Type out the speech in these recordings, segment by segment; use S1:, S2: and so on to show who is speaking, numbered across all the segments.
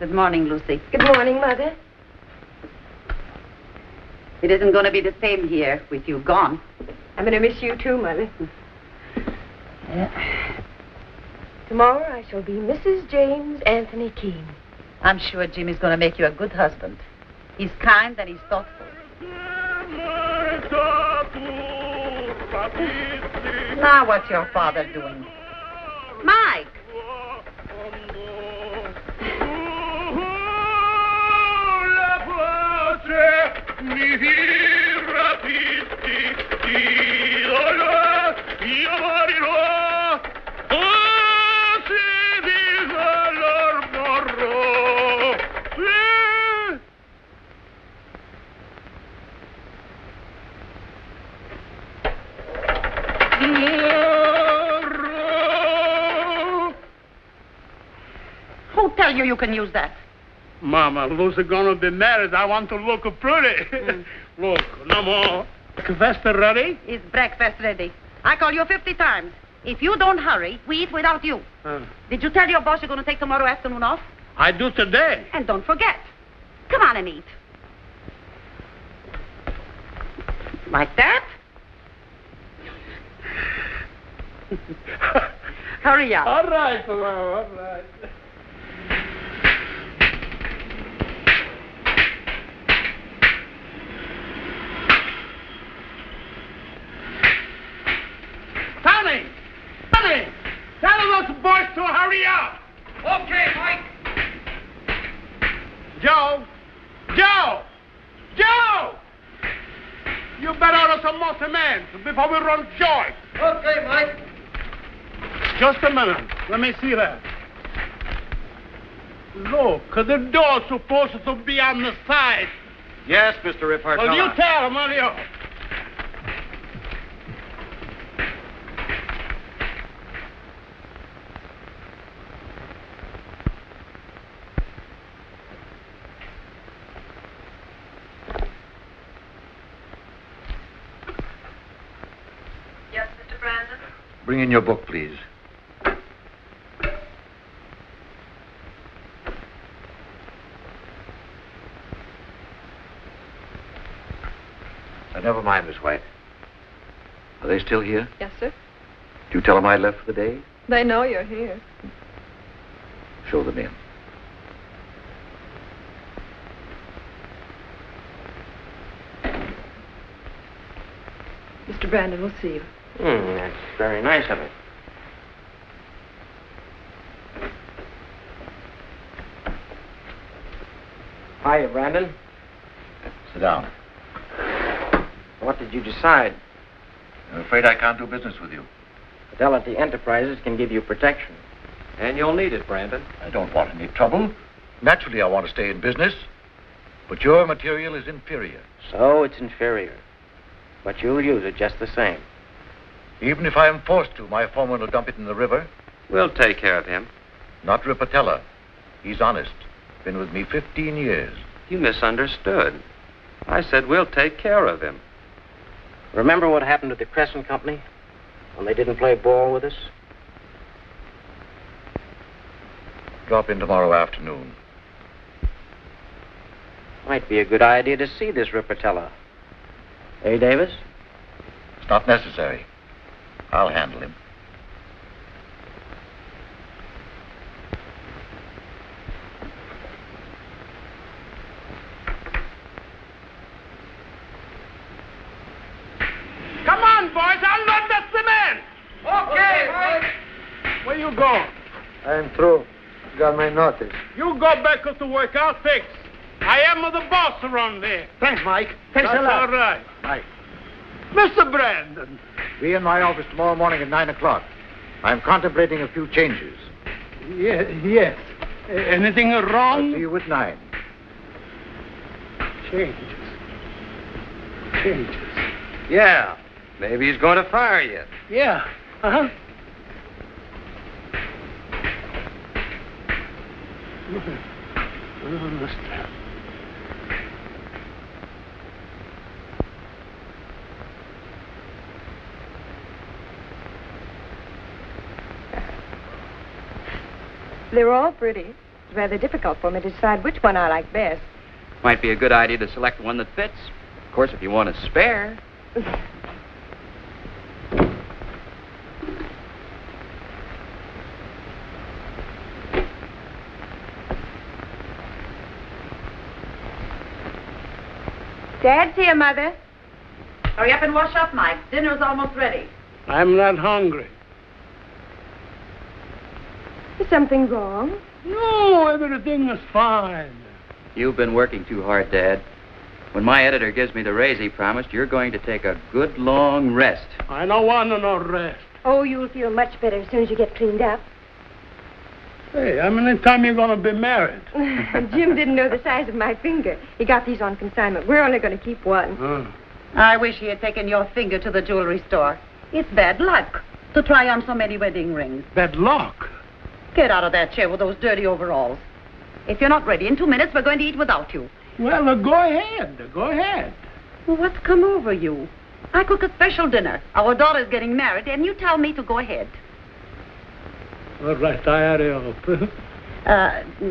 S1: Good morning, Lucy.
S2: Good morning, Mother.
S1: It isn't going to be the same here with you gone.
S2: I'm going to miss you too, Mother.
S1: Yeah.
S2: Tomorrow I shall be Mrs. James Anthony Keene.
S1: I'm sure Jimmy's going to make you a good husband. He's kind and he's thoughtful. Now what's your father doing? Mike! Who tell you can use that?
S3: Mama, Lucy gonna be married. I want to look pretty. Look, no more. Breakfast ready?
S1: Is breakfast ready? I call you 50 times. If you don't hurry, we eat without you. Did you tell your boss you're going to take tomorrow afternoon off?
S3: I do today.
S1: And don't forget. Come on and eat. Like that? Hurry up.
S3: All right, Mama, all right. Tommy! Tell those boys to hurry up!
S4: Okay, Mike.
S3: Joe! You better order some more cement before we run short.
S4: Okay, Mike.
S3: Just a minute. Let me see that. Look, the door's supposed to be on the side.
S4: Yes, Mr. Ripart.
S3: Well, you tell him, will you?
S2: Yes, Mr. Brandon?
S5: Bring in your book, please. Never mind, Miss White. Are they still here?
S2: Yes, sir.
S5: Did you tell them I left for the day?
S2: They know you're here.
S5: Show them in.
S2: Mr. Brandon, we'll see you.
S4: That's very nice of it. Hiya, Brandon.
S5: Sit down.
S4: What did you decide?
S5: I'm afraid I can't do business with you.
S4: Fidelity Enterprises can give you protection. And you'll need it, Brandon.
S5: I don't want any trouble. Naturally, I want to stay in business. But your material is inferior.
S4: So it's inferior. But you'll use it just the same.
S5: Even if I am forced to, my foreman will dump it in the river.
S4: We'll take care of him.
S5: Not Ripatella. He's honest. Been with me 15 years.
S4: You misunderstood. I said we'll take care of him. Remember what happened to the Crescent Company when they didn't play ball with us?
S5: Drop in tomorrow afternoon.
S4: Might be a good idea to see this Ripatella. Eh, Davis?
S5: It's not necessary. I'll handle him.
S3: Come on, boys. Unload the cement.
S4: Okay, Mike.
S3: Where you go?
S6: I'm through. Got my notice.
S3: You go back to work. I'll fix. I am the boss around there.
S6: Thanks, Mike. Thanks
S3: That's
S6: a lot.
S3: all right.
S6: Mike,
S3: Mr. Brandon.
S6: be in my office tomorrow morning at 9 o'clock. I'm contemplating a few changes.
S3: Yes. Anything
S6: I'll
S3: wrong?
S6: see you at 9.
S3: Changes.
S4: Yeah. Maybe he's going to fire you.
S3: Yeah. Uh-huh. I don't understand.
S2: They're all pretty. It's rather difficult for me to decide which one I like best.
S7: Might be a good idea to select one that fits. Of course, if you want a spare.
S2: Dad's here, Mother.
S1: Hurry up and wash up, Mike. Dinner's almost ready.
S3: I'm not hungry.
S2: Is something wrong?
S3: No, everything is fine.
S7: You've been working too hard, Dad. When my editor gives me the raise he promised, you're going to take a good long rest.
S3: I don't want no rest.
S2: Oh, you'll feel much better as soon as you get cleaned up.
S3: Hey, how many times you gonna be married?
S2: Jim didn't know the size of my finger. He got these on consignment. We're only going to keep one.
S1: I wish he had taken your finger to the jewelry store. It's bad luck to try on so many wedding rings.
S3: Bad luck.
S1: Get out of that chair with those dirty overalls. If you're not ready in 2 minutes, we're going to eat without you.
S3: Well, go ahead. Go ahead.
S1: Well, what's come over you? I cook a special dinner. Our daughter's getting married, and you tell me to go ahead.
S3: All right, I hurry up.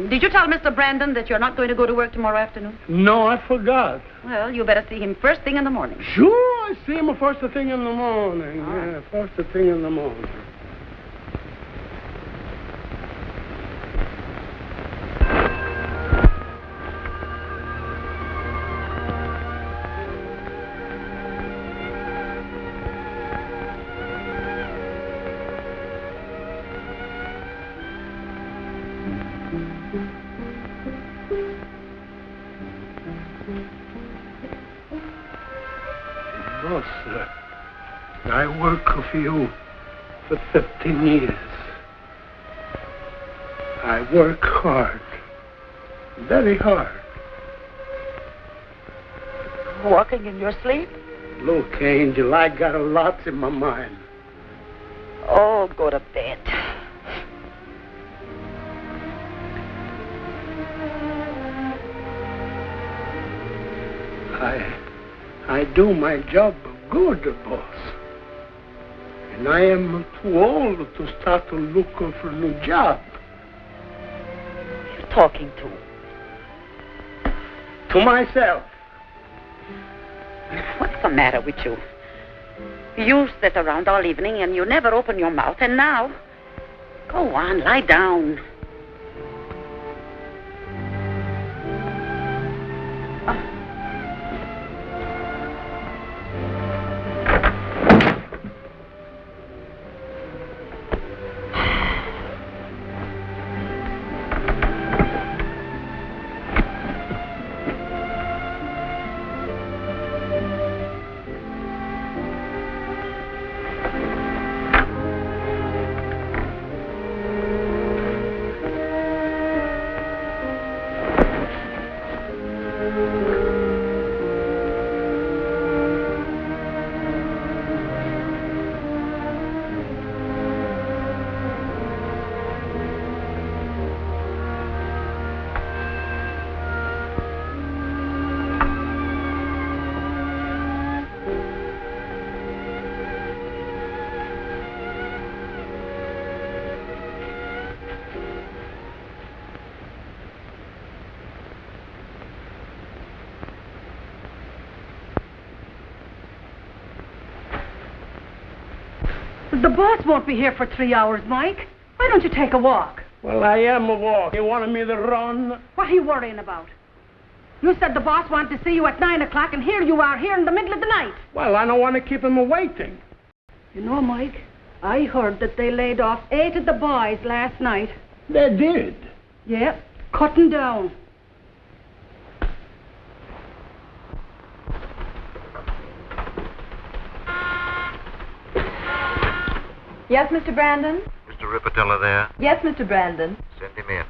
S1: Did you tell Mr. Brandon that you're not going to go to work tomorrow afternoon?
S3: No, I forgot.
S1: Well, you better see him first thing in the morning.
S3: Sure, I see him first thing in the morning. Yeah, first thing in the morning. Boss, I work for you for 15 years. I work hard, very hard.
S1: Walking in your sleep?
S3: Look, Angel, I got a lot in my mind.
S1: Oh, go to bed.
S3: I do my job good, boss. And I am too old to start looking for a new job.
S1: You're talking to?
S3: To myself.
S1: What's the matter with you? You sit around all evening and you never open your mouth, and now... Go on, lie down.
S8: The boss won't be here for 3 hours, Mike. Why don't you take a walk?
S3: Well, I am a walk. You wanted me to run?
S8: What are you worrying about? You said the boss wanted to see you at 9 o'clock, and here you are, here in the middle of the night.
S3: Well, I don't want to keep him waiting.
S8: You know, Mike, I heard that they laid off 8 of the boys last night.
S3: They did?
S8: Yeah, cutting down.
S2: Yes, Mr. Brandon?
S6: Mr. Ripatella there?
S2: Yes, Mr. Brandon.
S6: Send him in.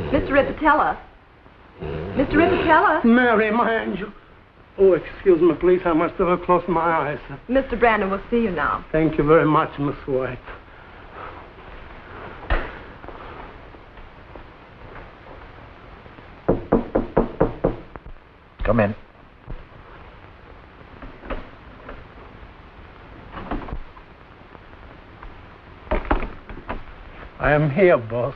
S2: Mr. Ripatella. Mr. Ripatella?
S3: Mary, my angel. Oh, excuse me, please. I must have closed my eyes.
S2: Mr. Brandon will see you now.
S3: Thank you very much, Miss White.
S6: Come in.
S3: I am here, boss.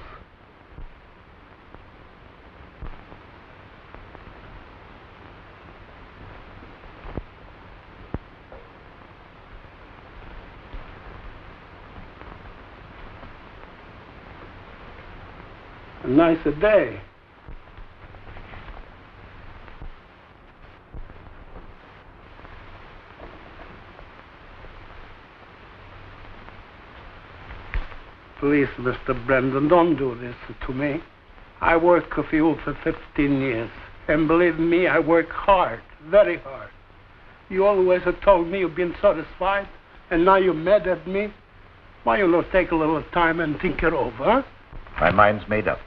S3: A nice day. Please, Mr. Brendan, don't do this to me. I work for you for 15 years. And believe me, I work hard, very hard. You always have told me you've been satisfied, and now you're mad at me. Why you not take a little time and think it over, huh?
S5: My mind's made up.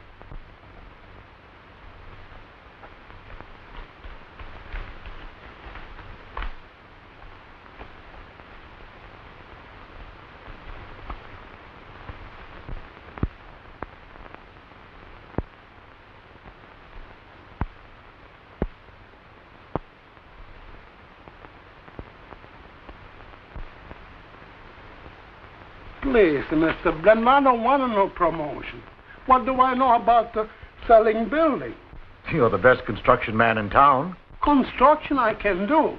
S3: Please, Mr. Brennan, I don't want no promotion. What do I know about selling buildings?
S5: You're the best construction man in town.
S3: Construction I can do,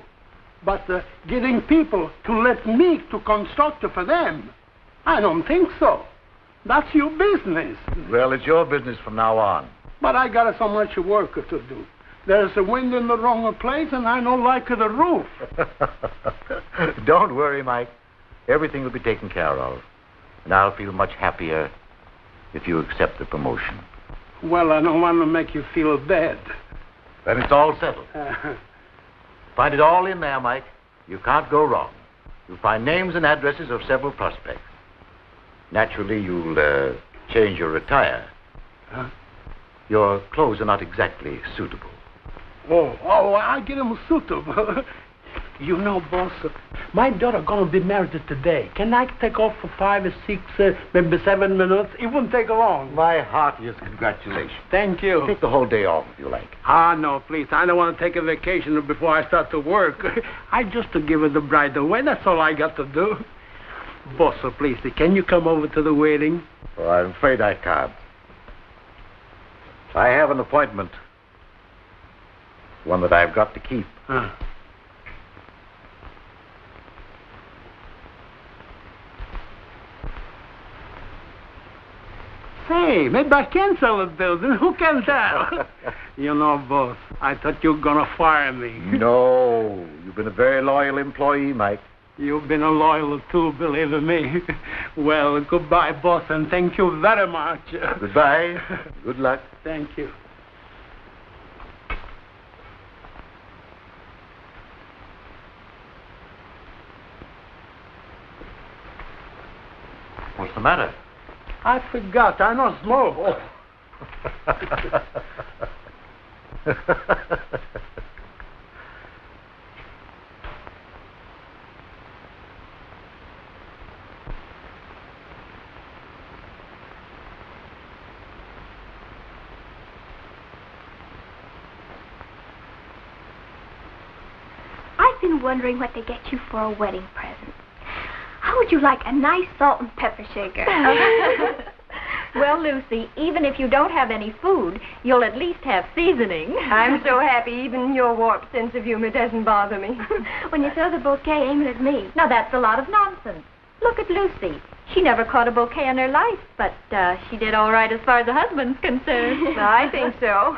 S3: but getting people to let me to construct for them, I don't think so. That's your business.
S5: Well, it's your business from now on.
S3: But I got so much work to do. There's a wind in the wrong place, and I don't like the roof.
S5: Don't worry, Mike. Everything will be taken care of. And I'll feel much happier if you accept the promotion.
S3: Well, I don't want to make you feel bad.
S5: Then it's all settled. Find it all in there, Mike. You can't go wrong. You'll find names and addresses of several prospects. Naturally, you'll change your attire.
S3: Huh?
S5: Your clothes are not exactly suitable.
S3: Oh, I get them suitable. You know, boss, my daughter gonna be married today. Can I take off for 5 or 6, maybe 7 minutes? It won't take long.
S5: My heartiest congratulations.
S3: Thank you.
S5: Take the whole day off if you like.
S3: No, please. I don't want to take a vacation before I start to work. I just to give her the bride away. That's all I got to do. Boss, please, can you come over to the wedding?
S5: Oh, I'm afraid I can't. I have an appointment. One that I've got to keep.
S3: Hey, maybe I can sell a building. Who can tell? You know, boss, I thought you were going to fire me.
S5: No, you've been a very loyal employee, Mike.
S3: You've been a loyal too, believe me. Well, goodbye, boss, and thank you very much.
S5: Goodbye. Good luck.
S3: Thank you.
S5: What's the matter?
S3: I forgot. I don't smoke.
S9: I've been wondering what to get you for a wedding present. How would you like a nice salt and pepper shaker?
S2: Well, Lucy, even if you don't have any food, you'll at least have seasoning. I'm so happy even your warped sense of humor doesn't bother me.
S9: When you throw the bouquet, aim it at me.
S2: Now, that's a lot of nonsense. Look at Lucy. She never caught a bouquet in her life, but she did all right as far as the husband's concerned. I think so.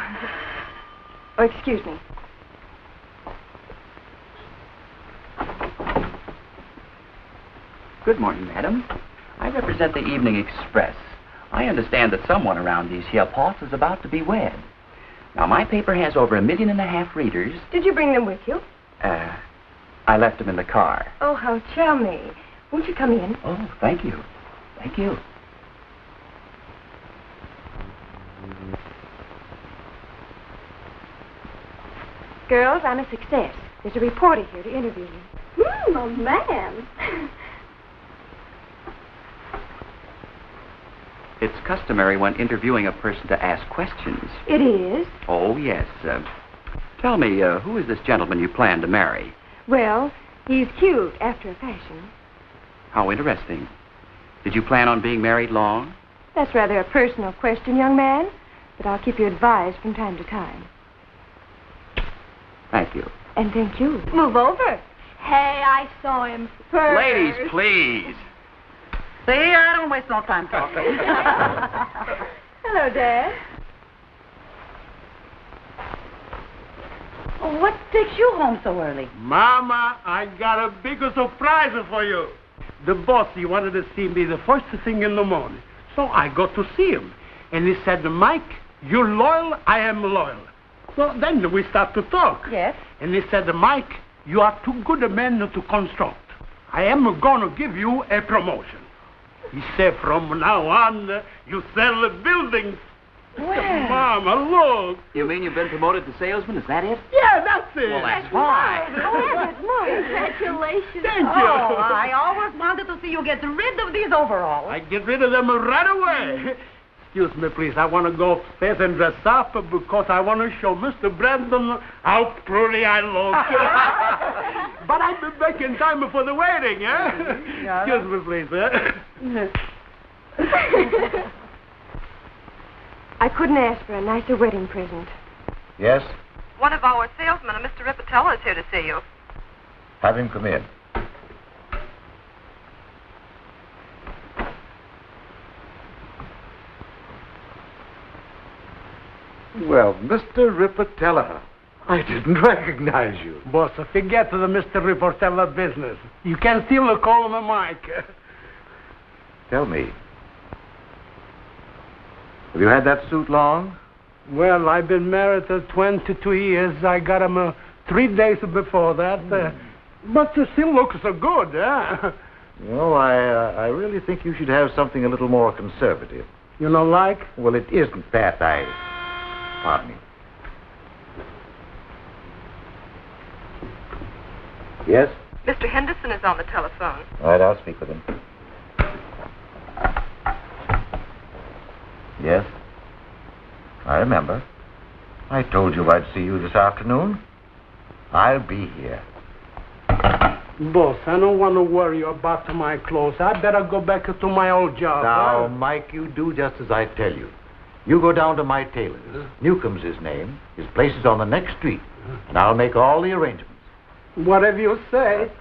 S2: Oh, excuse me.
S7: Good morning, madam. I represent the Evening Express. I understand that someone around these here parts is about to be wed. Now, my paper has over 1.5 million readers.
S2: Did you bring them with you?
S7: I left them in the car.
S2: Oh, how charming. Won't you come in?
S7: Oh, thank you. Thank you.
S2: Girls, I'm a success. There's a reporter here to interview you.
S9: A man.
S7: It's customary when interviewing a person to ask questions.
S2: It is?
S7: Oh, yes. Tell me, who is this gentleman you plan to marry?
S2: Well, he's cute after a fashion.
S7: How interesting. Did you plan on being married long?
S2: That's rather a personal question, young man, but I'll keep you advised from time to time.
S7: Thank you.
S2: And thank you. Move over. Hey, I saw him first.
S7: Ladies, please.
S1: See, I don't waste no time talking.
S2: Hello, Dad.
S1: Oh, what takes you home so early?
S3: Mama, I got a bigger surprise for you. The boss, he wanted to see me the first thing in the morning. So I go to see him. And he said, Mike, you're loyal, I am loyal. So then we start to talk.
S1: Yes?
S3: And he said, Mike, you are too good a man to construct. I am going to give you a promotion. He said, from now on, you sell the buildings.
S1: Well.
S3: Mama, look.
S7: You mean you've been promoted to salesman? Is that it?
S3: Yeah, that's it.
S7: Well, that's fine.
S2: Congratulations.
S3: Thank you.
S1: Oh, I always wanted to see you get rid of these overalls.
S3: I get rid of them right away. Excuse me, please. I want to go upstairs and dress up because I want to show Mr. Brandon how pretty I look. But I've been making time for the wedding, eh?
S1: Yeah.
S3: Excuse me, please.
S2: I couldn't ask for a nicer wedding present.
S5: Yes?
S10: One of our salesmen, Mr. Ripatella, is here to see you.
S5: Have him come in.
S6: Well, Mr. Ripatella, I didn't recognize you.
S3: Boss, forget the Mr. Reportella business. You can still call him Mike.
S5: Tell me, have you had that suit long?
S3: Well, I've been married 22 years. I got him 3 days before that. But it still looks so good, eh?
S5: You know, I really think you should have something a little more conservative.
S3: You know, like?
S5: Well, it isn't that. Pardon me. Yes?
S10: Mr. Henderson is on the telephone.
S5: All right, I'll speak with him. Yes? I remember. I told you I'd see you this afternoon. I'll be here.
S3: Boss, I don't want to worry about my clothes. I better go back to my old job.
S5: Now, Mike, you do just as I tell you. You go down to my tailor's. Newcomb's his name. His place is on the next street. And I'll make all the arrangements.
S3: Whatever you say.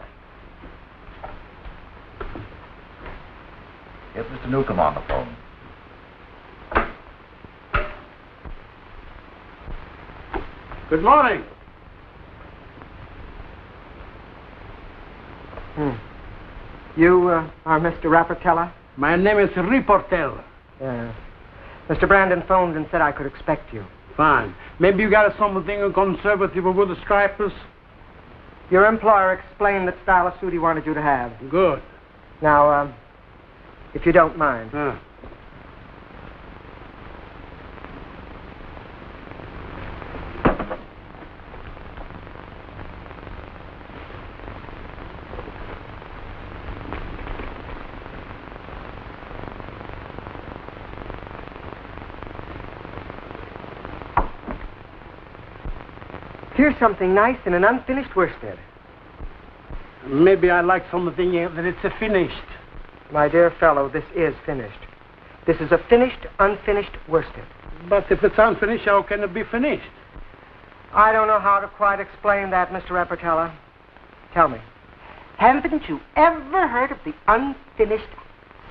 S5: Get Mr. Newcomb on the phone.
S3: Good morning.
S11: You are Mr. Rappertella?
S3: My name is Reportella.
S11: Mr. Brandon phoned and said I could expect you.
S3: Fine. Maybe you got something conservative with the stripers?
S11: Your employer explained that style of suit he wanted you to have.
S3: Good.
S11: Now, if you don't mind. Here's something nice in an unfinished worsted.
S3: Maybe I like something that it's finished.
S11: My dear fellow, this is finished. This is a finished, unfinished worsted.
S3: But if it's unfinished, how can it be finished?
S11: I don't know how to quite explain that, Mr. Rappertella. Tell me, haven't you ever heard of the unfinished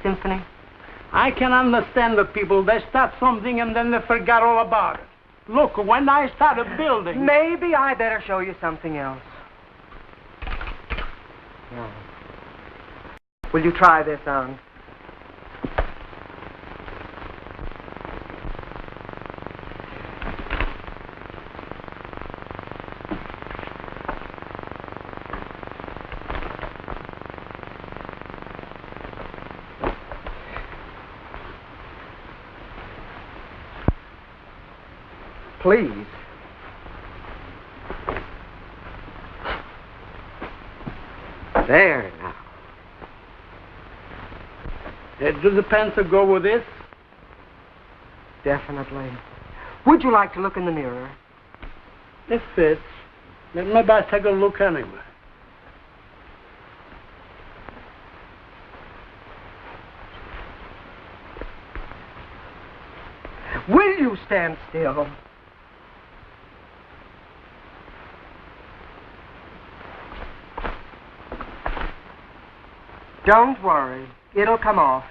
S11: symphony?
S3: I can understand the people. They start something and then they forget all about it. Look, when I started building...
S11: Maybe I better show you something else. No. Will you try this on? Please. There now.
S3: Do the pants go with this?
S11: Definitely. Would you like to look in the mirror?
S3: It fits. Maybe I take a look anyway.
S11: you stand still. Don't worry. It'll come off.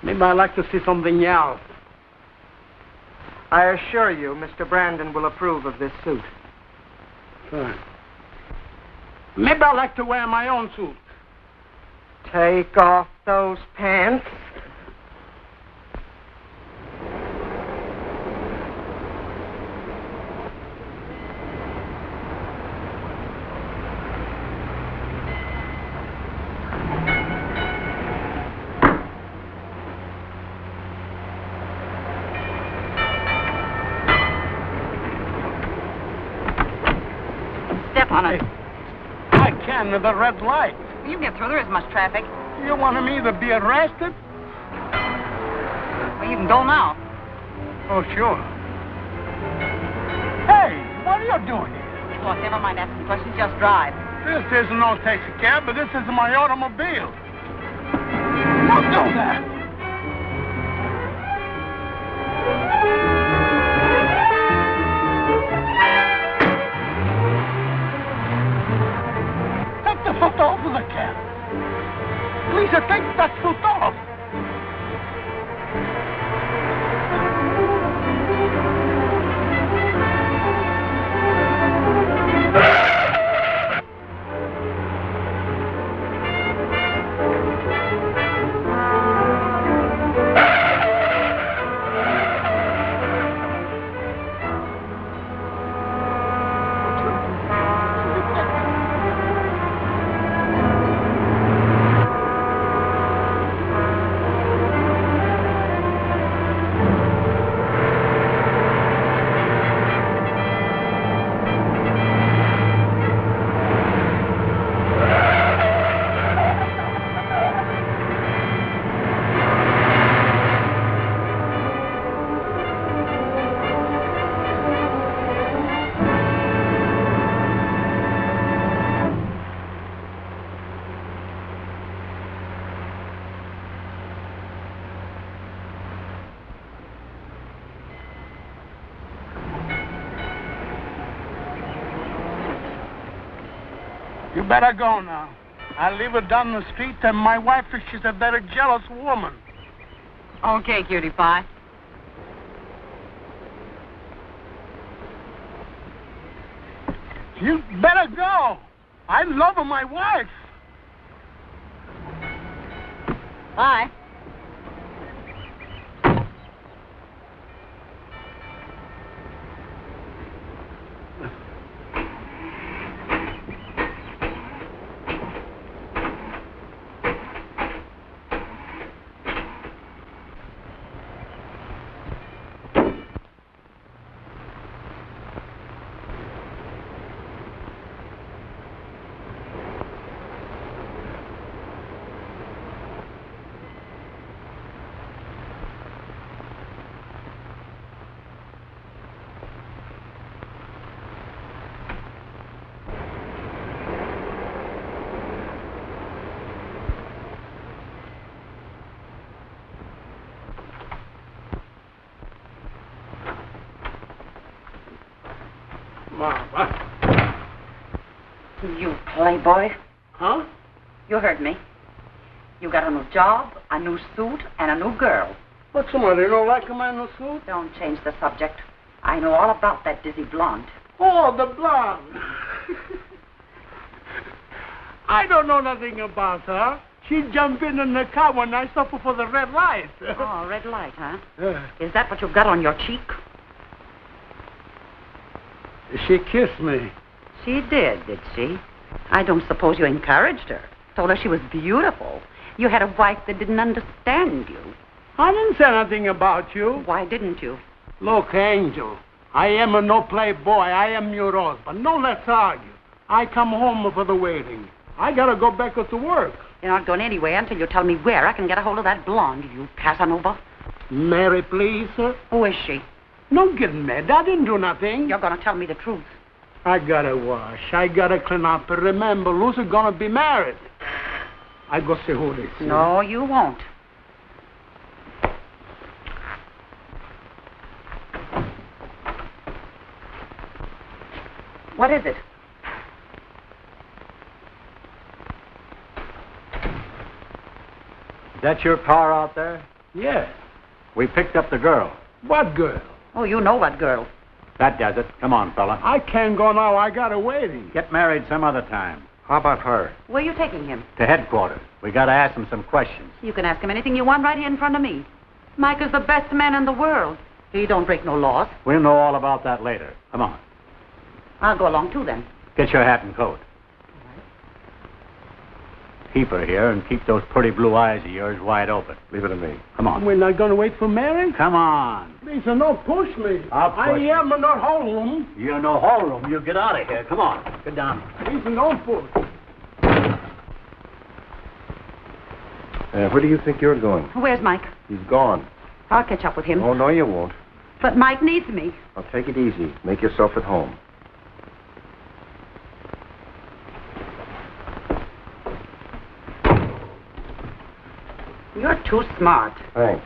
S3: Maybe I'd like to see something else.
S11: I assure you, Mr. Brandon will approve of this suit.
S3: Fine. Maybe I'd like to wear my own suit.
S11: Take off those pants.
S1: Step on it.
S3: I can with the red light.
S1: You get through. There isn't much traffic.
S3: You want me to be arrested?
S1: Well, you can go now.
S3: Oh, sure. Hey, what are you doing here?
S1: Look, never mind asking questions. Just drive.
S3: This is no taxi cab, but this is my automobile. Don't do that. Take the foot off of the cab. Please, take that foot off. You better go now. I'll leave her down the street, and my wife, she's a very jealous woman.
S1: Okay, cutie pie.
S3: You better go. I love my wife.
S1: Bye.
S3: Mama.
S1: You playboy.
S3: Huh?
S1: You heard me. You got a new job, a new suit, and a new girl.
S3: What's the matter? You don't like my new suit?
S1: Don't change the subject. I know all about that dizzy blonde.
S3: Oh, the blonde. I don't know nothing about her. She jumped in the car when I stopped for the red light.
S1: Oh, red light, huh?
S3: Yeah.
S1: Is that what you've got on your cheek?
S3: She kissed me.
S1: She did she? I don't suppose you encouraged her. Told her she was beautiful. You had a wife that didn't understand you.
S3: I didn't say nothing about you.
S1: Why didn't you?
S3: Look, Angel, I am a no playboy. I am your husband. No, let's argue. I come home for the wedding. I gotta go back to work.
S1: You're not going anywhere until you tell me where I can get a hold of that blonde, you Casanova.
S3: Mary, please.
S1: Who is she?
S3: Don't get mad. I didn't do nothing.
S1: You're going to tell me the truth.
S3: I gotta wash. I gotta clean up. Remember, Lucy's gonna be married. I go see who this is.
S1: No, you won't. What is it?
S6: Is that your car out there?
S3: Yes.
S6: We picked up the girl.
S3: What girl?
S1: Oh, you know what girl.
S6: That does it. Come on, fella.
S3: I can't go now. I gotta waiting.
S6: Get married some other time. How about her?
S1: Where are you taking him?
S6: To headquarters. We gotta ask him some questions.
S1: You can ask him anything you want right here in front of me. Mike is the best man in the world. He don't break no laws.
S6: We'll know all about that later. Come on.
S1: I'll go along too, then.
S6: Get your hat and coat. Keep her here and keep those pretty blue eyes of yours wide open. Leave it to me. Come on.
S3: We're not gonna wait for Mary?
S6: Come on.
S3: Please, don't push me.
S6: I'll push
S3: I
S6: you.
S3: am in that whole room.
S6: You're no hall room. You get out of here. Come on. Get down.
S3: Please, don't push.
S12: Where do you think you're going?
S1: Where's Mike?
S12: He's gone.
S1: I'll catch up with him.
S12: Oh, no, you won't.
S1: But Mike needs me.
S12: I'll take it easy. Make yourself at home.
S1: You're too smart.
S12: Thanks.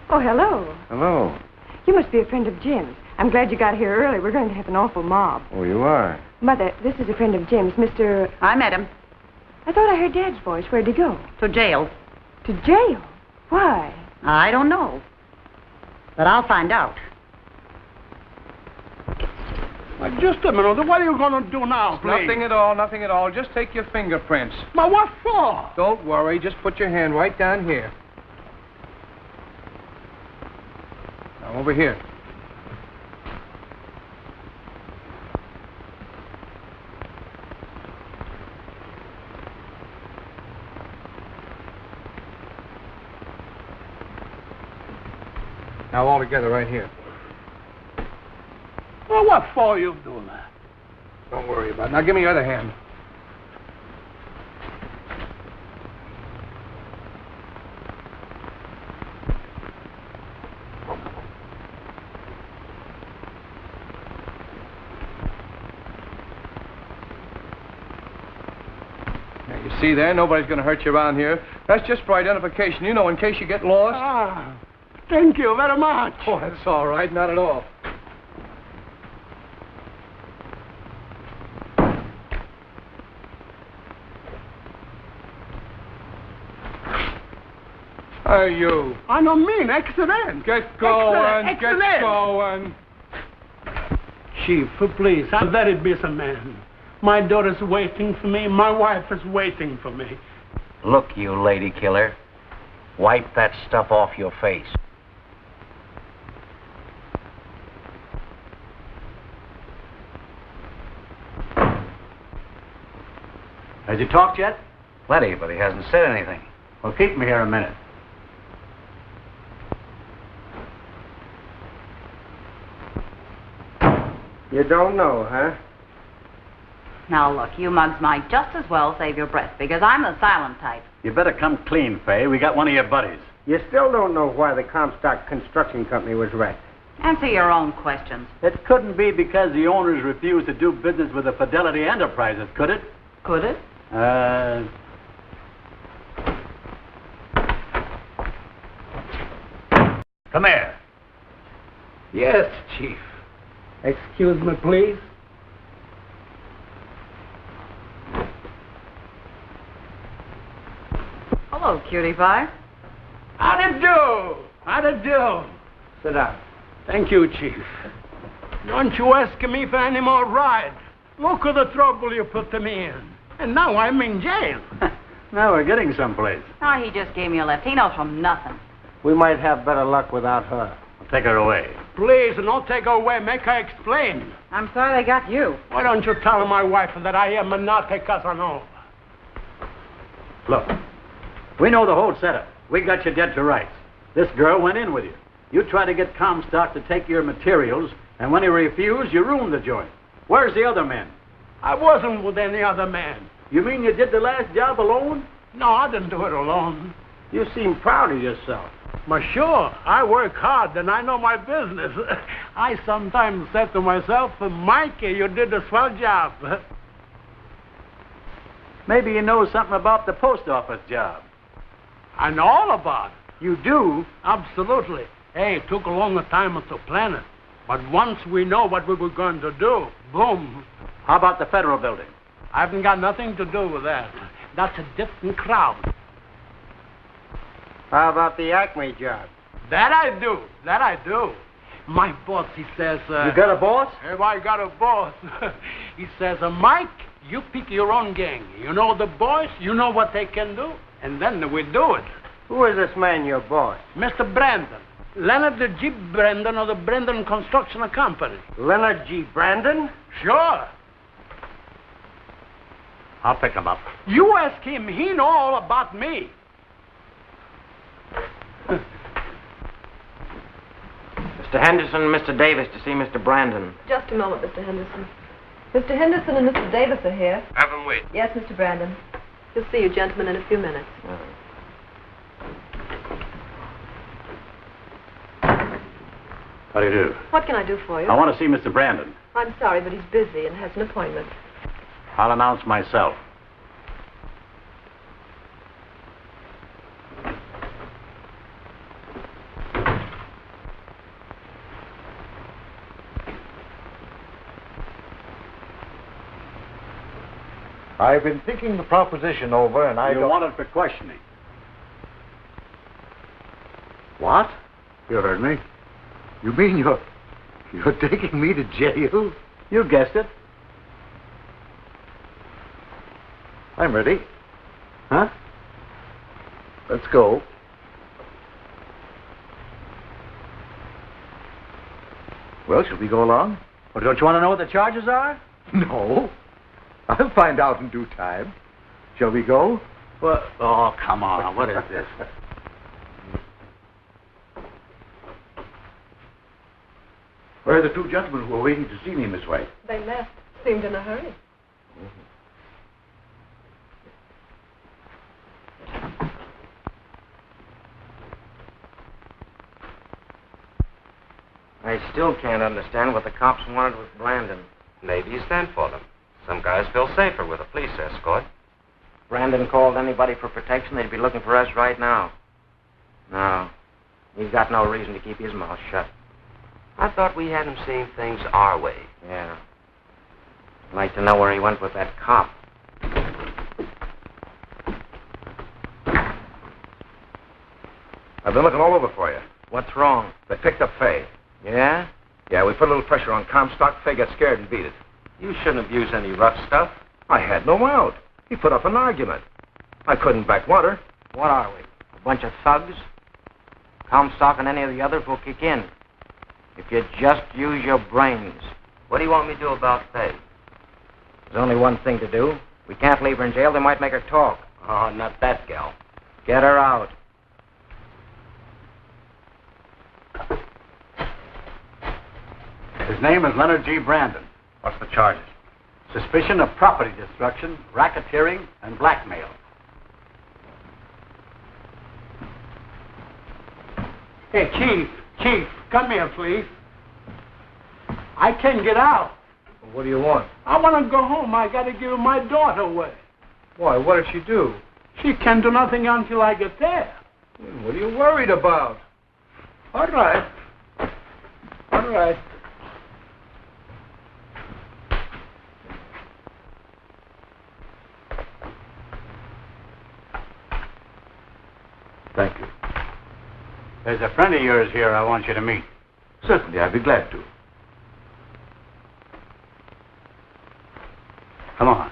S13: Oh, hello.
S12: Hello.
S13: You must be a friend of Jim's. I'm glad you got here early. We're going to have an awful mob.
S12: Oh, you are?
S13: Mother, this is a friend of Jim's, Mr.
S1: I met him.
S13: I thought I heard Dad's voice. Where'd he go?
S1: To jail.
S13: To jail? Why?
S1: I don't know. But I'll find out.
S3: Now, just a minute. What are you going to do now, please?
S14: Nothing at all, nothing at all. Just take your fingerprints.
S3: Now, what for?
S14: Don't worry. Just put your hand right down here. Now, over here. Now, all together right here.
S3: Well, what for you doing that?
S14: Don't worry about it. Now, give me your other hand. Now, you see there, nobody's going to hurt you around here. That's just for identification, you know, in case you get lost.
S3: Ah, thank you very much.
S14: Oh, that's all right. Not at all. Hey, you.
S3: I don't mean accident.
S14: Get going.
S3: Excellent.
S14: Get going.
S3: Chief, please, I'm a very busy man. My daughter's waiting for me. My wife is waiting for me.
S5: Look, you lady killer. Wipe that stuff off your face.
S6: Has he talked yet?
S5: Plenty, but he hasn't said anything.
S6: Well, keep me here a minute.
S11: You don't know, huh?
S1: Now, look, you mugs might just as well save your breath, because I'm the silent type.
S6: You better come clean, Fay. We got one of your buddies.
S11: You still don't know why the Comstock Construction Company was wrecked.
S1: Answer your own questions.
S6: It couldn't be because the owners refused to do business with the Fidelity Enterprises, could it?
S1: Could it?
S6: Come here.
S3: Yes, Chief. Excuse me, please.
S1: Hello, cutie pie.
S3: How do you do? How do you do?
S11: Sit down.
S3: Thank you, Chief. Don't you ask me for any more ride. Look at the trouble you put me in. And now I'm in jail.
S6: Now we're getting someplace.
S1: Oh, he just gave me a lift. He knows from nothing.
S11: We might have better luck without her.
S6: We'll take her away.
S3: Please, don't take her away. Make her explain.
S1: I'm sorry they got you.
S3: Why don't you tell my wife that I am not a Casanova?
S6: Look, we know the whole setup. We got you dead to rights. This girl went in with you. You tried to get Comstock to take your materials, and when he refused, you ruined the joint. Where's the other men?
S3: I wasn't with any other man.
S6: You mean you did the last job alone?
S3: No, I didn't do it alone.
S6: You seem proud of yourself.
S3: But sure, I work hard and I know my business. I sometimes say to myself, Mikey, you did a swell job.
S6: Maybe you know something about the post office job.
S3: I know all about it.
S6: You do?
S3: Absolutely. Hey, it took a longer time to plan it. But once we know what we were going to do, boom.
S6: How about the federal building?
S3: I haven't got nothing to do with that. That's a different crowd.
S11: How about the Acme job?
S3: That I do. That I do. My boss, he says...
S6: you got a boss?
S3: Hey, I got a boss. He says, Mike, you pick your own gang. You know the boys, you know what they can do, and then we do it.
S11: Who is this man, your boss?
S3: Mr. Brandon. Leonard G. Brandon of the Brandon Construction Company.
S11: Leonard G. Brandon?
S3: Sure.
S6: I'll pick him up.
S3: You ask him. He know all about me.
S4: Mr. Henderson and Mr. Davis to see Mr. Brandon.
S10: Just a moment, Mr. Henderson. Mr. Henderson and Mr. Davis are here.
S4: Have them wait.
S10: Yes, Mr. Brandon. He'll see you gentlemen in a few minutes.
S6: How do you do?
S10: What can I do for you?
S6: I want to see Mr. Brandon.
S10: I'm sorry, but he's busy and has an appointment.
S6: I'll announce myself.
S5: I've been thinking the proposition over, and I
S6: You
S5: don't...
S6: wanted for questioning.
S5: What? You heard me. You mean you're taking me to jail?
S6: You guessed it.
S5: I'm ready.
S6: Huh?
S5: Let's go. Well, shall we go along?
S6: Well, don't you want to know what the charges are?
S5: No. I'll find out in due time. Shall we go?
S6: Well, oh, come on. What is this? Where are the two gentlemen who were waiting to see me, Miss White?
S10: They left. Seemed in a hurry.
S4: I still can't understand what the cops wanted with Brandon.
S15: Maybe he sent for them. Some guys feel safer with a police escort.
S4: Brandon called anybody for protection, they'd be looking for us right now. No, he's got no reason to keep his mouth shut.
S15: I thought we had him seeing things our way.
S4: Yeah. I'd like to know where he went with that cop.
S5: I've been looking all over for you.
S4: What's wrong?
S5: They picked up Fay.
S4: Yeah?
S5: Yeah, we put a little pressure on Comstock. Fay got scared and beat it.
S15: You shouldn't have used any rough stuff.
S5: I had no out. He put up an argument. I couldn't back water.
S4: What are we? A bunch of thugs? Comstock and any of the others will kick in. If you just use your brains.
S15: What do you want me to do about Fay?
S4: There's only one thing to do. We can't leave her in jail. They might make her talk.
S15: Oh, not that gal.
S4: Get her out.
S6: His name is Leonard G. Brandon.
S5: What's the charges?
S6: Suspicion of property destruction, racketeering, and blackmail.
S3: Hey, Chief, come here, please. I can't get out.
S14: What do you want?
S3: I want to go home. I got to give my daughter away.
S14: Why, what did she do?
S3: She can't do nothing until I get there.
S14: What are you worried about?
S3: All right. All right.
S6: Thank you. There's a friend of yours here I want you to meet.
S5: Certainly, I'd be glad to.
S6: Come on.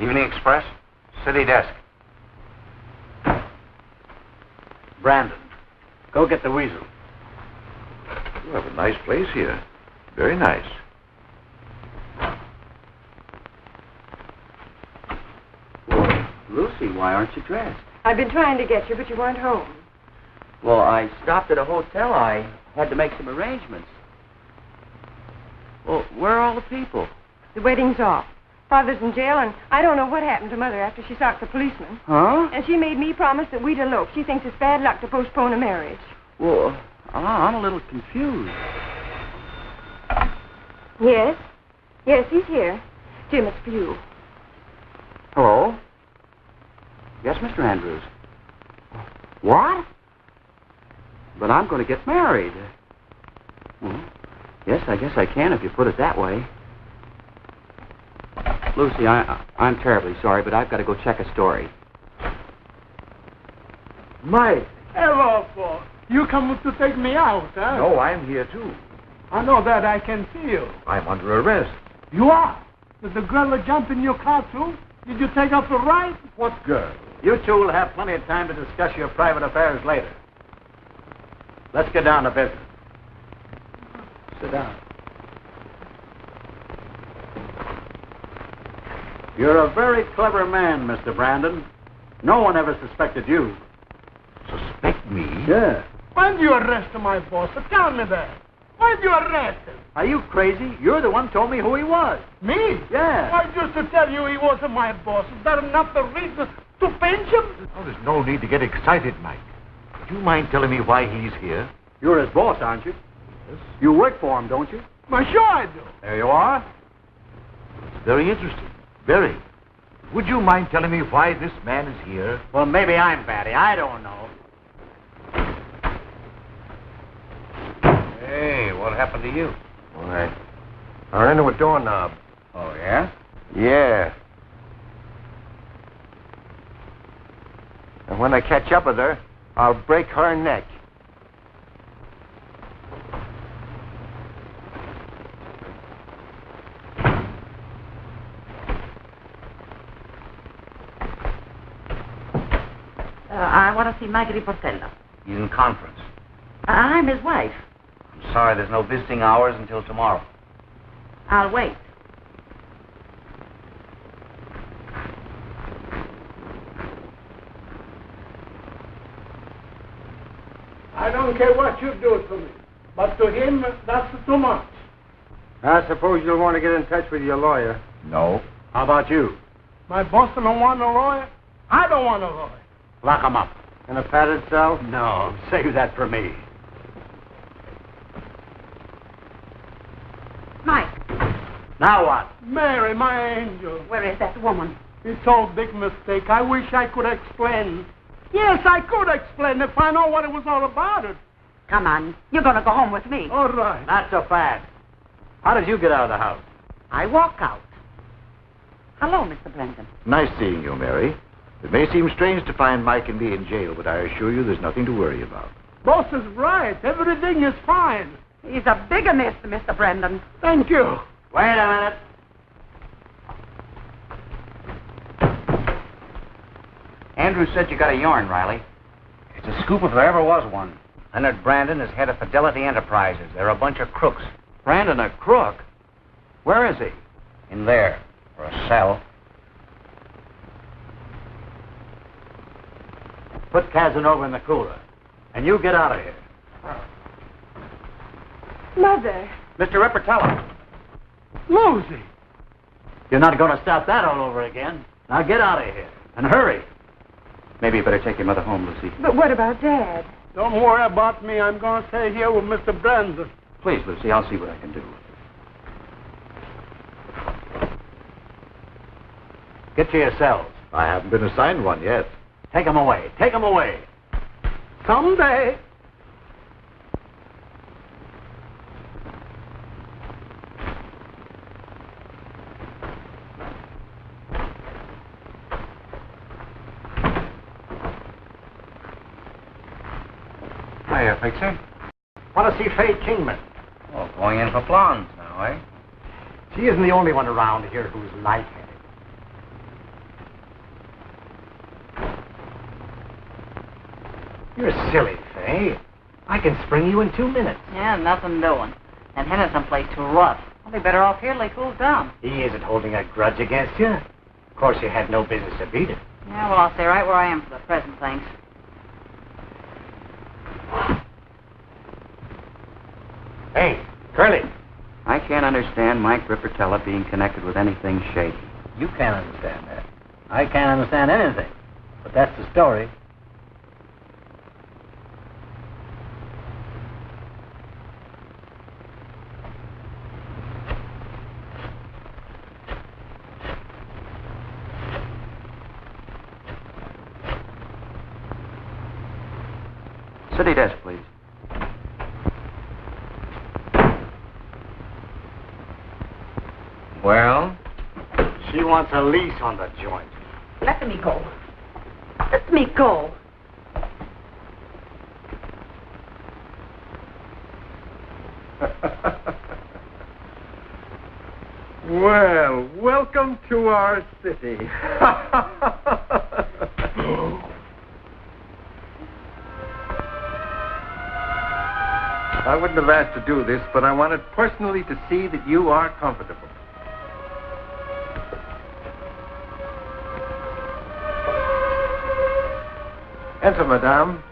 S5: Evening Express? City desk.
S6: Brandon, go get the weasel.
S5: You have a nice place here. Very nice.
S7: why aren't you dressed?
S13: I've been trying to get you, but you weren't home.
S7: Well, I stopped at a hotel. I had to make some arrangements. Well, where are all the people?
S13: The wedding's off. Father's in jail, and I don't know what happened to Mother after she socked the policeman.
S7: Huh?
S13: And she made me promise that we'd elope. She thinks it's bad luck to postpone a marriage.
S7: Well, I'm a little confused.
S13: Yes? Yes, he's here. Jim, it's for you.
S7: Hello? Yes, Mr. Andrews. What? But I'm going to get married. Well, yes, I guess I can if you put it that way. Lucy, I'm terribly sorry, but I've got to go check a story.
S3: Mike. Hello, boss. You come to take me out, huh?
S5: No, I'm here, too.
S3: I know that. I can see you.
S5: I'm under arrest.
S3: You are? Did the girl jump in your car, too? Did you take off the ride?
S5: What girl?
S6: You two will have plenty of time to discuss your private affairs later. Let's get down to business. Sit down. You're a very clever man, Mr. Brandon. No one ever suspected you.
S5: Suspect me?
S6: Yeah.
S3: Why'd you arrest my boss? Tell me that. Why'd you arrest him?
S6: Are you crazy? You're the one who told me who he was.
S3: Me?
S6: Yeah.
S3: I used to tell you he wasn't my boss. Is that enough the reason to pinch him?
S5: Oh, there's no need to get excited, Mike. Do you mind telling me why he's here?
S6: You're his boss, aren't you? Yes. You work for him, don't you?
S3: Why, sure I do.
S6: There you are.
S5: It's very interesting. Very. Would you mind telling me why this man is here?
S6: Well, maybe I'm batty. I don't know.
S15: Hey, what happened to you?
S12: Why, I ran into a doorknob.
S15: Oh, yeah?
S12: Yeah. And when I catch up with her, I'll break her neck.
S1: I want to see Mike Riportello.
S15: He's in conference.
S1: I'm his wife.
S15: I'm sorry, there's no visiting hours until tomorrow.
S1: I'll wait.
S3: I don't care what you do to me, but to him, that's too much.
S12: I suppose you'll want to get in touch with your lawyer.
S5: No.
S6: How about you?
S3: My boss don't want a lawyer. I don't want a lawyer.
S6: Lock him up.
S12: In a padded cell?
S6: No, save that for me.
S1: Mike,
S6: Now what?
S3: Mary, my angel.
S1: where is that woman?
S3: It's all big mistake. I wish I could explain. Yes, I could explain if I know what it was all about it.
S1: Come on. You're going to go home with me.
S3: All right.
S6: Not so fast. How did you get out of the house?
S1: I walk out. Hello, Mr. Brandon.
S5: Nice seeing you, Mary. It may seem strange to find Mike and me in jail, but I assure you there's nothing to worry about.
S3: Boss is right. Everything is fine.
S1: He's a bigamist, Mr. Brandon.
S3: Thank you.
S6: Wait a minute.
S4: Andrew said you got a yarn, Riley. It's a scoop if there ever was one. Leonard Brandon is head of Fidelity Enterprises. They're a bunch of crooks.
S7: Brandon, a crook? Where is he?
S4: In there. Or a cell.
S6: Put Casanova in the cooler. And you get out of here.
S13: Mother.
S6: Mr. Riportello.
S3: Lucy.
S6: You're not going to stop that all over again. Now get out of here. And hurry.
S7: Maybe you better take your mother home, Lucy.
S13: But what about Dad?
S3: Don't worry about me. I'm going to stay here with Mr. Brandon.
S7: Please, Lucy, I'll see what I can do.
S6: Get to your cells.
S5: I haven't been assigned one yet.
S6: Take them away. Take them away.
S3: Someday.
S15: Hiya, Fixer.
S6: Want to see Faye Kingman.
S15: Oh, going in for blondes now, eh?
S6: She isn't the only one around here who's light-headed. You're silly, Faye. I can spring you in 2 minutes.
S1: Yeah, nothing doing. And Henderson plays too rough. I'll be better off here till he cools down.
S6: He isn't holding a grudge against you. Of course, you had no business to beat it.
S16: Yeah, well, I'll stay right where I am for the present, thanks.
S7: Hey, Curly. I can't understand Mike Rippertella being connected with anything shady.
S6: You can't understand that. I can't understand anything. But that's the story.
S7: City desk, please.
S5: Well?
S6: She wants a lease on the joint.
S1: Let me go. Let me go.
S17: Well, welcome to our city. I wouldn't have asked to do this, but I wanted personally to see that you are comfortable. Enter, madame.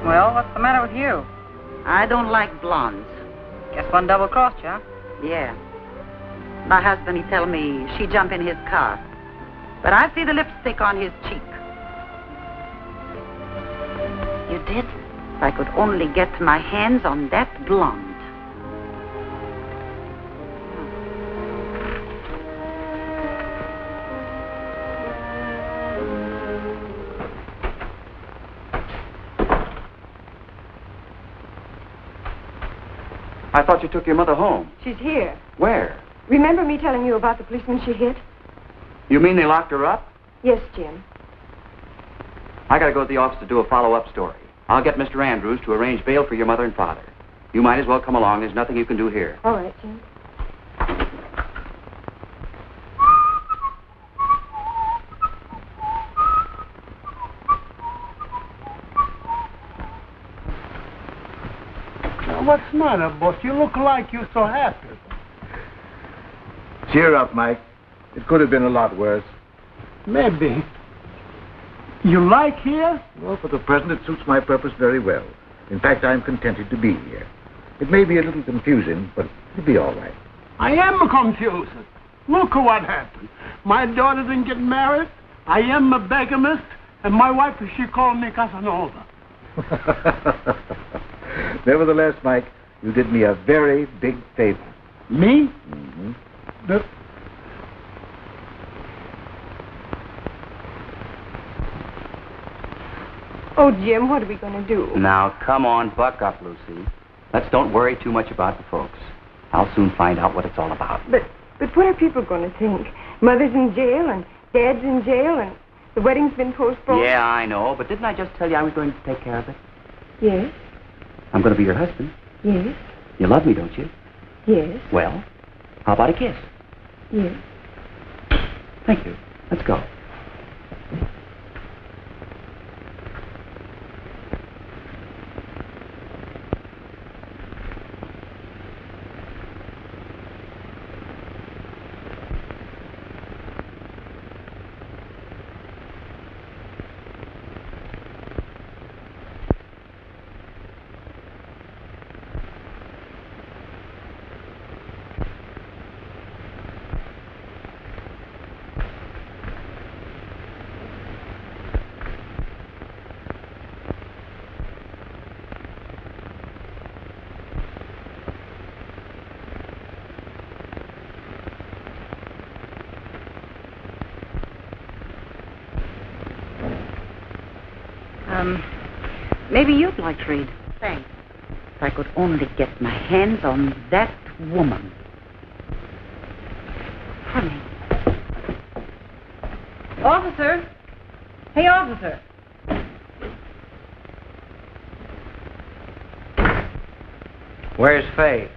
S16: Well, what's the matter with you?
S1: I don't like blondes.
S16: Guess one double-crossed you, huh?
S1: Yeah. My husband, he tell me she jump in his car. But I see the lipstick on his cheek. You did? If I could only get my hands on that blonde.
S7: I thought you took your mother home.
S13: She's here.
S7: Where?
S13: Remember me telling you about the policeman she hit?
S7: You mean they locked her up?
S13: Yes, Jim.
S7: I gotta go to the office to do a follow-up story. I'll get Mr. Andrews to arrange bail for your mother and father. You might as well come along. There's nothing you can do here.
S13: All right, Jim.
S3: Now, what's the matter, boss? You look like you're so happy.
S5: Cheer up, Mike. It could have been a lot worse.
S3: Maybe. You like here?
S5: Well, for the present, it suits my purpose very well. In fact, I'm contented to be here. It may be a little confusing, but it'll be all right.
S3: I am confused. Look at what happened. My daughter didn't get married. I am a bigamist, and my wife, she called me Casanova.
S5: Nevertheless, Mike, you did me a very big favor.
S3: Me?
S5: Mm-hmm.
S13: Oh, Jim, what are we going to do?
S7: Now, come on, buck up, Lucy. Let's don't worry too much about the folks. I'll soon find out what it's all about.
S13: But what are people going to think? Mother's in jail and Dad's in jail and the wedding's been postponed.
S7: Yeah, I know, but didn't I just tell you I was going to take care of it?
S13: Yes.
S7: I'm going to be your husband.
S13: Yes.
S7: You love me, don't you?
S13: Yes.
S7: Well, how about a kiss?
S13: Yes.
S7: Thank you. Let's go.
S16: Maybe you'd like to read.
S1: Thanks. If I could only get my hands on that woman. Honey.
S16: Officer! Hey, officer!
S4: Where's Faye?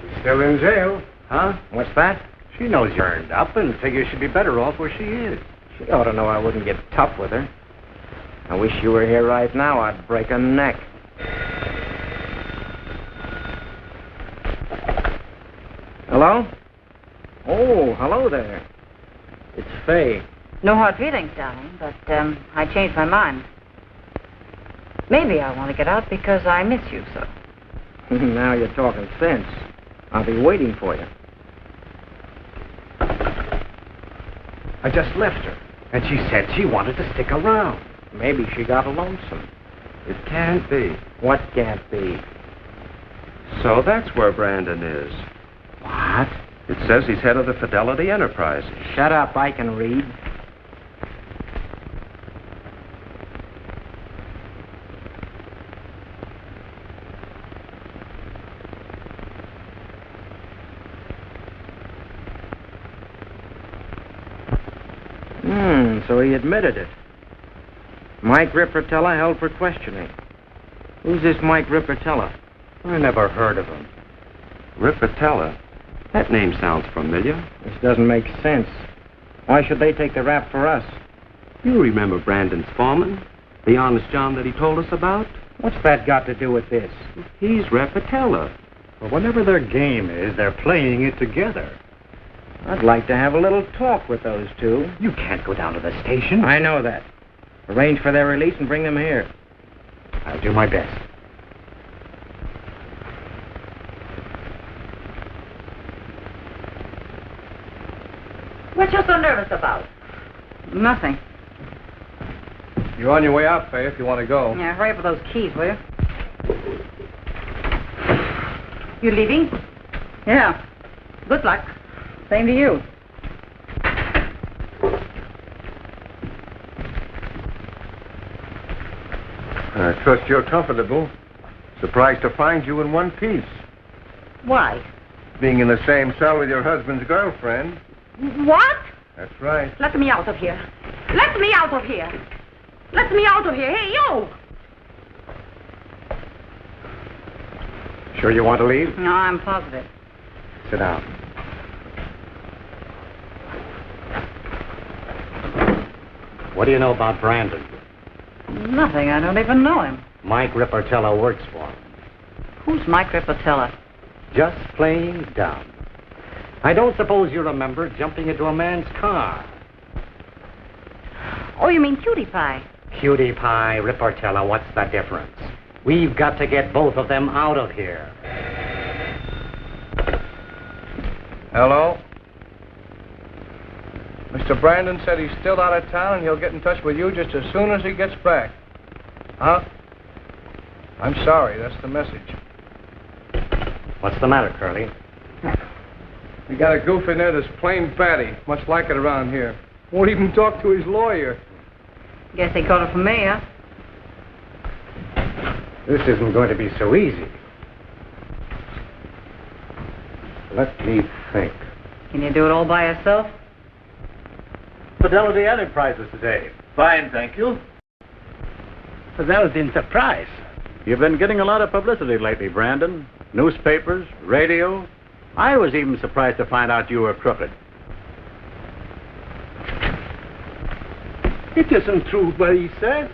S12: She's still in jail.
S4: Huh? What's that?
S6: She knows you're earned up and figures she'd be better off where she is.
S4: She ought to know I wouldn't get tough with her. I wish you were here right now. I'd break a neck. Hello? Oh, hello there. It's Faye.
S16: No hard feelings, darling, but I changed my mind. Maybe I want to get out because I miss you so.
S4: Now you're talking sense. I'll be waiting for you.
S6: I just left her, and she said she wanted to stick around.
S4: Maybe she got lonesome.
S15: It can't be.
S4: What can't be?
S15: So that's where Brandon is.
S6: What?
S15: It says he's head of the Fidelity Enterprises.
S4: Shut up, I can read. So he admitted it. Mike Rippertella held for questioning. Who's this Mike Rippertella?
S6: I never heard of him.
S15: Rippertella? That name sounds familiar.
S4: This doesn't make sense. Why should they take the rap for us?
S15: You remember Brandon's foreman? The honest John that he told us about?
S4: What's that got to do with this?
S15: He's Rippertella.
S6: Well, whatever their game is, they're playing it together.
S4: I'd like to have a little talk with those two.
S6: You can't go down to the station.
S4: I know that. Arrange for their release and bring them here.
S6: I'll do my best.
S1: What you so nervous about?
S16: Nothing.
S14: You're on your way out, Faye, if you want to go.
S16: Yeah, hurry up with those keys, will you?
S1: You leaving?
S16: Yeah.
S1: Good luck.
S16: Same to you.
S17: I trust you're comfortable. Surprised to find you in one piece.
S1: Why?
S17: Being in the same cell with your husband's girlfriend.
S1: What?
S17: That's right.
S1: Let me out of here. Let me out of here. Let me out of here. Hey, you!
S6: Sure you want to leave?
S16: No, I'm positive.
S6: Sit down. What do you know about Brandon?
S16: Nothing. I don't even know him.
S6: Mike Rippertella works for him.
S16: Who's Mike Rippertella?
S6: Just plain dumb. I don't suppose you remember jumping into a man's car.
S1: Oh, you mean Cutie Pie?
S6: Cutie Pie, Rippertella, what's the difference? We've got to get both of them out of here.
S14: Hello? Mr. Brandon said he's still out of town and he'll get in touch with you just as soon as he gets back. Huh? I'm sorry, that's the message.
S6: What's the matter, Curly?
S14: We got a goof in there that's plain batty, much like it around here. Won't even talk to his lawyer.
S16: Guess they caught it from me, huh?
S6: This isn't going to be so easy. Let me think.
S16: Can you do it all by yourself?
S6: Fidelity Enterprises today.
S5: Fine, thank you.
S3: Fidelity Enterprise.
S6: You've been getting a lot of publicity lately, Brandon. Newspapers, radio. I was even surprised to find out you were crooked.
S3: It isn't true what he says.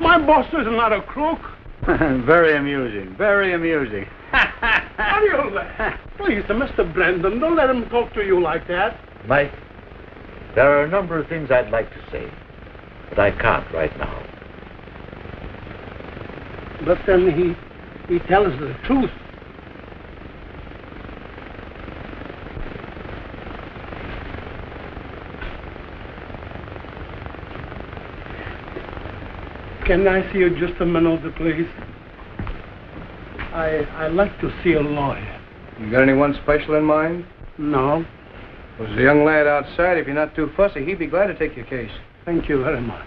S3: My boss is not a crook.
S6: Very amusing, very amusing.
S3: How do you laugh? Please, Mr. Brandon, don't let him talk to you like that.
S5: Mike, there are a number of things I'd like to say, but I can't right now.
S3: But then he tells the truth. Can I see you just a minute, please? I'd like to see a lawyer.
S14: You got anyone special in mind?
S3: No.
S14: There's a young lad outside. If you're not too fussy, he'd be glad to take your case.
S3: Thank you very much.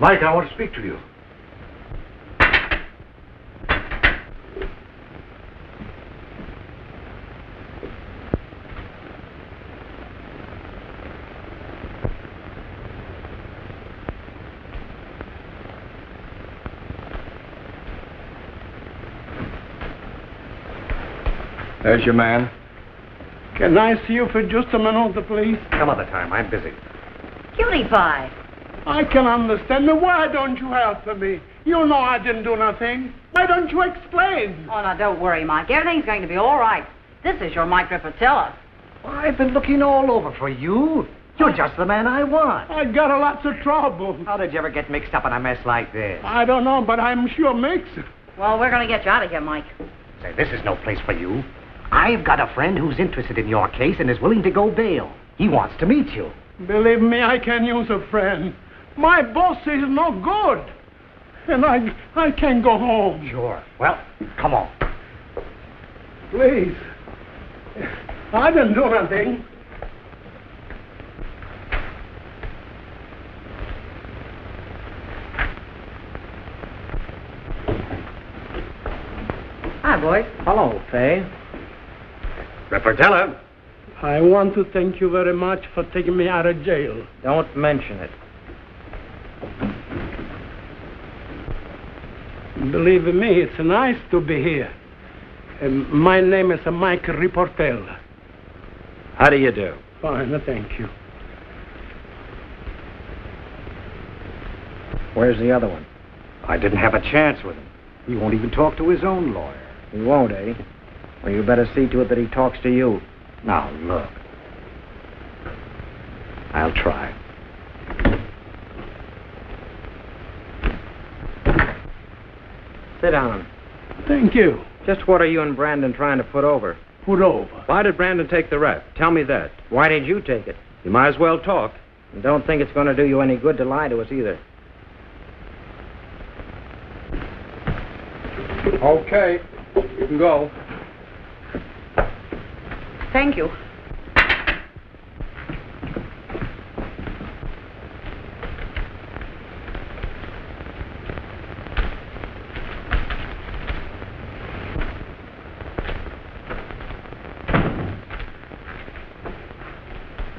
S5: Mike, I want to speak to you.
S14: There's your man.
S3: Can I see you for just a minute, please?
S6: Some other time. I'm busy.
S1: Cutie pie.
S3: I can understand. Why don't you help me? You know I didn't do nothing. Why don't you explain?
S16: Oh, now, don't worry, Mike. Everything's going to be all right. This is your Mike Ripatella.
S6: I've been looking all over for you. You're just the man I want.
S3: I got a lots of trouble.
S6: How did you ever get mixed up in a mess like this?
S3: I don't know, but I'm sure mixed.
S16: Well, we're going to get you out of here, Mike.
S6: Say, this is no place for you. I've got a friend who's interested in your case and is willing to go bail. He wants to meet you.
S3: Believe me, I can use a friend. My boss is no good. And I can't go home.
S6: Sure. Well, come on.
S3: Please. I didn't do nothing.
S16: Hi, boys.
S6: Hello, Fay. Ripatella.
S3: I want to thank you very much for taking me out of jail.
S6: Don't mention it.
S3: Believe me, it's nice to be here. My name is Mike Ripatella.
S6: How do you do?
S3: Fine, thank you.
S6: Where's the other one? I didn't have a chance with him. He won't even talk to his own lawyer. He won't, eh? Well, you better see to it that he talks to you. Now, look. I'll try. Sit down.
S3: Thank you.
S6: Just what are you and Brandon trying to put over?
S3: Put over?
S6: Why did Brandon take the rep? Tell me that. Why did you take it? You might as well talk. And don't think it's going to do you any good to lie to us either.
S14: Okay. You can go.
S1: Thank you.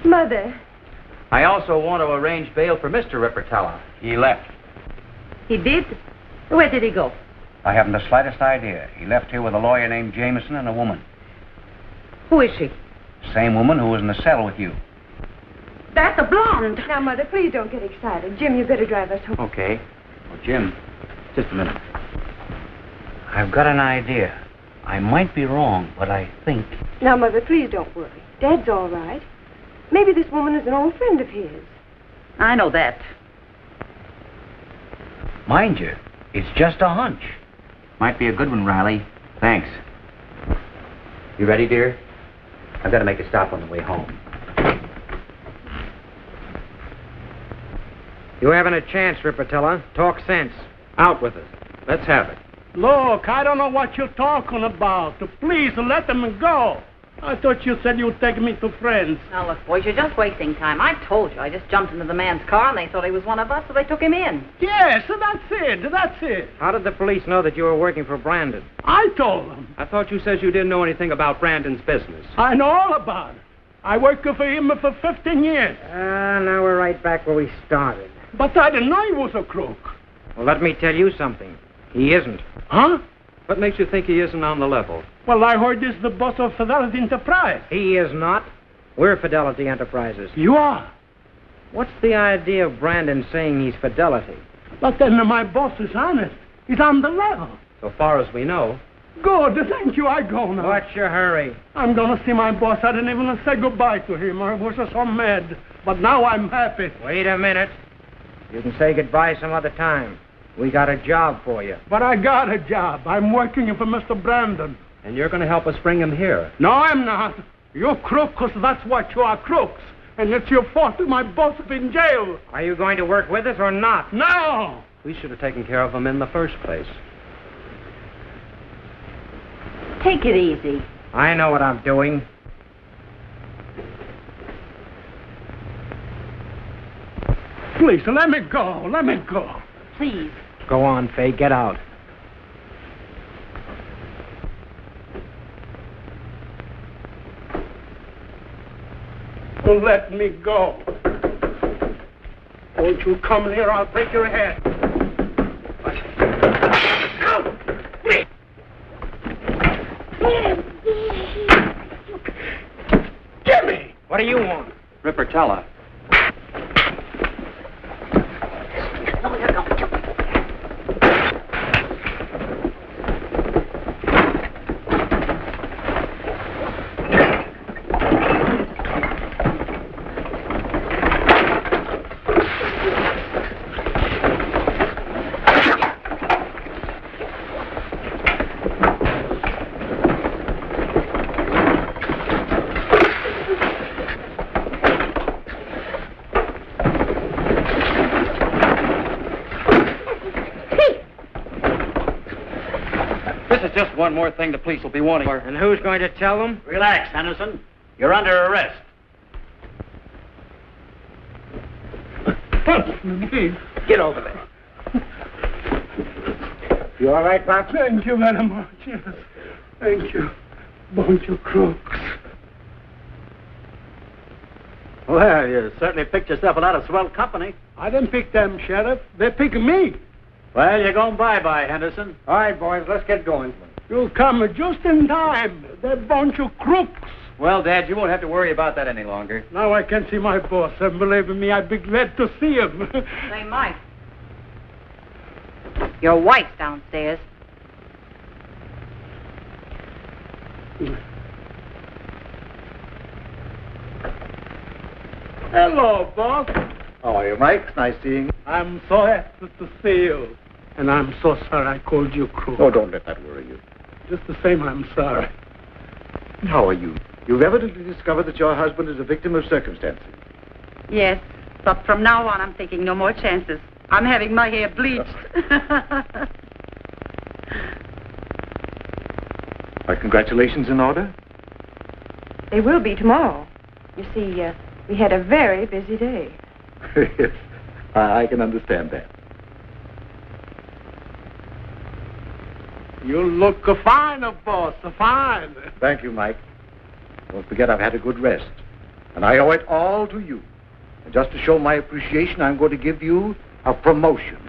S13: Mother.
S7: I also want to arrange bail for Mr. Ripatella. He left.
S1: He did? Where did he go?
S7: I haven't the slightest idea. He left here with a lawyer named Jameson and a woman.
S1: Who is she?
S7: Same woman who was in the cell with you.
S1: That's a blonde.
S13: Now, Mother, please don't get excited. Jim, you better drive us home.
S7: Okay. Well, Jim, just a minute. I've got an idea. I might be wrong, but I think...
S13: Now, Mother, please don't worry. Dad's all right. Maybe this woman is an old friend of his.
S1: I know that.
S7: Mind you, it's just a hunch. Might be a good one, Riley. Thanks. You ready, dear? I've got to make a stop on the way home.
S6: You haven't a chance, Ripatella. Talk sense. Out with it. Let's have it.
S3: Look, I don't know what you're talking about. Please let them go. I thought you said you'd take me to friends.
S16: Now, look, boys, you're just wasting time. I told you. I just jumped into the man's car, and they thought he was one of us, so they took him in.
S3: Yes, that's it. That's it.
S6: How did the police know that you were working for Brandon?
S3: I told them.
S6: I thought you said you didn't know anything about Brandon's business.
S3: I know all about it. I worked for him for 15 years.
S6: Now we're right back where we started.
S3: But I didn't know he was a crook.
S6: Well, let me tell you something. He isn't.
S3: Huh?
S6: What makes you think he isn't on the level?
S3: Well, I heard this is the boss of Fidelity Enterprise.
S6: He is not. We're Fidelity Enterprises.
S3: You are?
S6: What's the idea of Brandon saying he's Fidelity?
S3: But then my boss is honest. He's on the level.
S6: So far as we know.
S3: Good, thank you. I go now.
S6: What's your hurry?
S3: I'm going to see my boss. I didn't even say goodbye to him. I was so mad. But now I'm happy.
S6: Wait a minute. You can say goodbye some other time. We got a job for you.
S3: But I got a job. I'm working for Mr. Brandon.
S6: And you're going to help us bring him here?
S3: No, I'm not. You're crooks, that's what you are, crooks. And it's your fault that my boss is in jail.
S6: Are you going to work with us or not?
S3: No!
S6: We should have taken care of him in the first place.
S1: Take it easy.
S6: I know what I'm doing.
S3: Please, let me go. Let me go.
S1: Please.
S6: Go on, Fay. Get out.
S3: Don't let me go. Won't you come here? I'll break your head. Jimmy!
S6: What do you want?
S7: Rippertella. Just one more thing the police will be wanting.
S6: And who's going to tell them?
S18: Relax, Henderson. You're under arrest.
S3: Get over there.
S6: You all right, Pop?
S3: Thank you very much, yes. Thank you. Bunch of crooks.
S18: Well, you certainly picked yourself a lot of swell company.
S3: I didn't pick them, Sheriff. They picked me.
S18: Well, you're going bye-bye, Henderson.
S12: All right, boys, let's get going.
S3: You come just in time. They're a bunch of crooks.
S7: Well, Dad, you won't have to worry about that any longer.
S3: Now I can see my boss, and believe me, I'd be glad to see him.
S16: Say, Mike. Your wife's downstairs.
S3: Hello, boss.
S5: How are you, Mike? It's nice seeing you.
S3: I'm so happy to see you. And I'm so sorry I called you crook.
S5: Oh, don't let that worry you.
S3: Just the same, I'm sorry.
S5: How are you? You've evidently discovered that your husband is a victim of circumstances.
S1: Yes, but from now on, I'm taking no more chances. I'm having my hair bleached.
S5: Are congratulations in order?
S13: They will be tomorrow. You see, we had a very busy day.
S5: Yes, I can understand that.
S3: You look fine, boss, fine.
S5: Thank you, Mike. Don't forget I've had a good rest. And I owe it all to you. And just to show my appreciation, I'm going to give you a promotion.